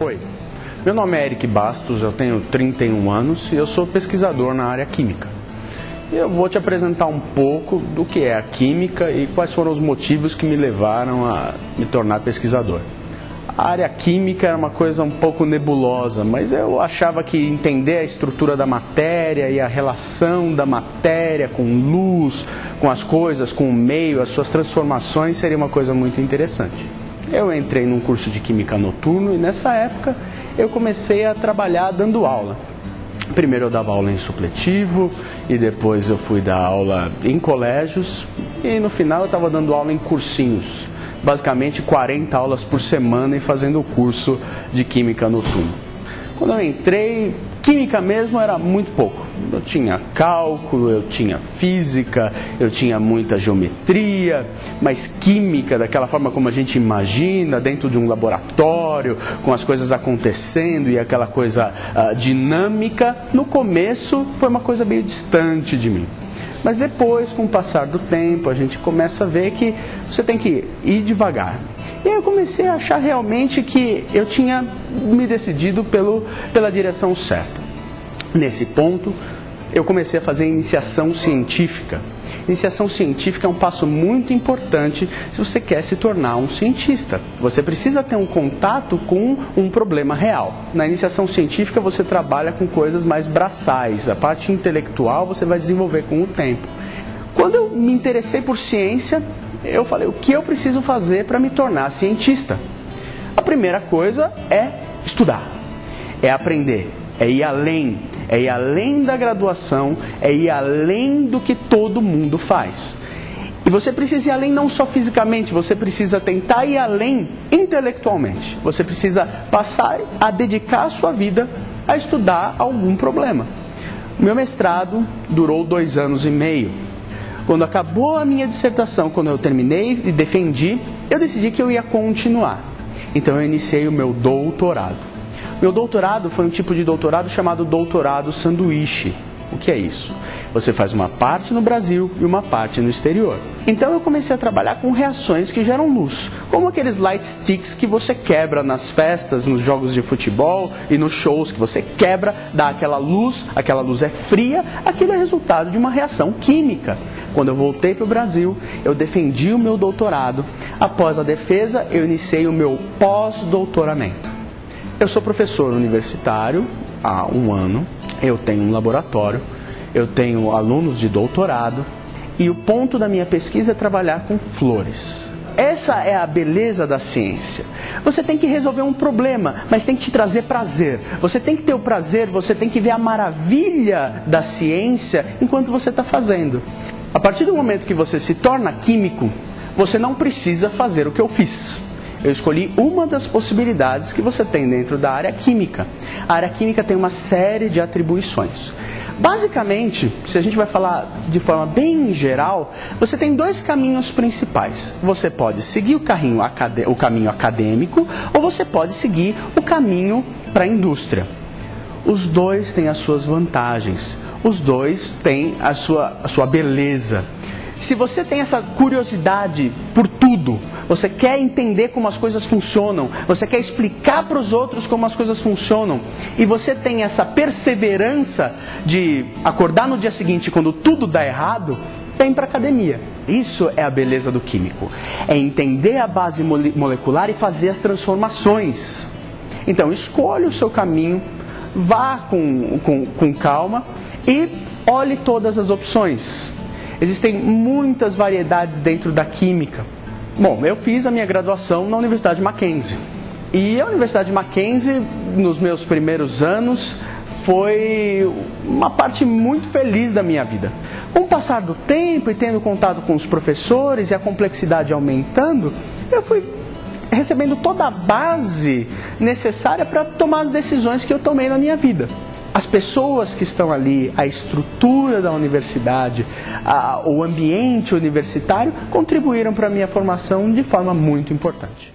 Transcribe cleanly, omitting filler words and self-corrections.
Oi, meu nome é Eric Bastos, eu tenho 31 anos e eu sou pesquisador na área química. E eu vou te apresentar um pouco do que é a química e quais foram os motivos que me levaram a me tornar pesquisador. A área química era uma coisa um pouco nebulosa, mas eu achava que entender a estrutura da matéria e a relação da matéria com luz, com as coisas, com o meio, as suas transformações seria uma coisa muito interessante. Eu entrei num curso de química noturno e nessa época eu comecei a trabalhar dando aula. Primeiro eu dava aula em supletivo e depois eu fui dar aula em colégios e no final eu estava dando aula em cursinhos. Basicamente 40 aulas por semana e fazendo o curso de química noturno. Quando eu entrei, química mesmo era muito pouco. Eu tinha cálculo, eu tinha física, eu tinha muita geometria, mas química, daquela forma como a gente imagina, dentro de um laboratório, com as coisas acontecendo e aquela coisa dinâmica, no começo foi uma coisa meio distante de mim. Mas depois, com o passar do tempo, a gente começa a ver que você tem que ir devagar. E aí eu comecei a achar realmente que eu tinha me decidido pela direção certa. Nesse ponto, eu comecei a fazer iniciação científica. Iniciação científica é um passo muito importante se você quer se tornar um cientista. Você precisa ter um contato com um problema real. Na iniciação científica você trabalha com coisas mais braçais. A parte intelectual você vai desenvolver com o tempo. Quando eu me interessei por ciência, eu falei, o que eu preciso fazer para me tornar cientista? A primeira coisa é estudar, é aprender, é ir além da graduação, é ir além do que todo mundo faz. E você precisa ir além não só fisicamente, você precisa tentar ir além intelectualmente. Você precisa passar a dedicar a sua vida a estudar algum problema. O meu mestrado durou 2 anos e meio. Quando acabou a minha dissertação, quando eu terminei e defendi, eu decidi que eu ia continuar. Então eu iniciei o meu doutorado. Meu doutorado foi um tipo de doutorado chamado doutorado sanduíche. O que é isso? Você faz uma parte no Brasil e uma parte no exterior. Então eu comecei a trabalhar com reações que geram luz, como aqueles light sticks que você quebra nas festas, nos jogos de futebol e nos shows, que você quebra, dá aquela luz é fria, aquilo é resultado de uma reação química. Quando eu voltei para o Brasil, eu defendi o meu doutorado. Após a defesa, eu iniciei o meu pós-doutoramento. Eu sou professor universitário há 1 ano, eu tenho um laboratório, eu tenho alunos de doutorado e o ponto da minha pesquisa é trabalhar com flores. Essa é a beleza da ciência. Você tem que resolver um problema, mas tem que te trazer prazer. Você tem que ter o prazer, você tem que ver a maravilha da ciência enquanto você está fazendo. A partir do momento que você se torna químico, você não precisa fazer o que eu fiz. Eu escolhi uma das possibilidades que você tem dentro da área química. A área química tem uma série de atribuições. Basicamente, se a gente vai falar de forma bem geral, você tem 2 caminhos principais. Você pode seguir o caminho acadêmico ou você pode seguir o caminho para a indústria. Os 2 têm as suas vantagens. Os 2 têm a sua beleza. Se você tem essa curiosidade por tudo, você quer entender como as coisas funcionam, você quer explicar para os outros como as coisas funcionam, e você tem essa perseverança de acordar no dia seguinte quando tudo dá errado, vem para a academia. Isso é a beleza do químico, é entender a base molecular e fazer as transformações. Então escolha o seu caminho, vá com calma e olhe todas as opções. Existem muitas variedades dentro da química. Bom, eu fiz a minha graduação na Universidade Mackenzie. E a Universidade Mackenzie, nos meus primeiros anos, foi uma parte muito feliz da minha vida. Com o passar do tempo e tendo contato com os professores e a complexidade aumentando, eu fui recebendo toda a base necessária para tomar as decisões que eu tomei na minha vida. As pessoas que estão ali, a estrutura da universidade, o ambiente universitário contribuíram para a minha formação de forma muito importante.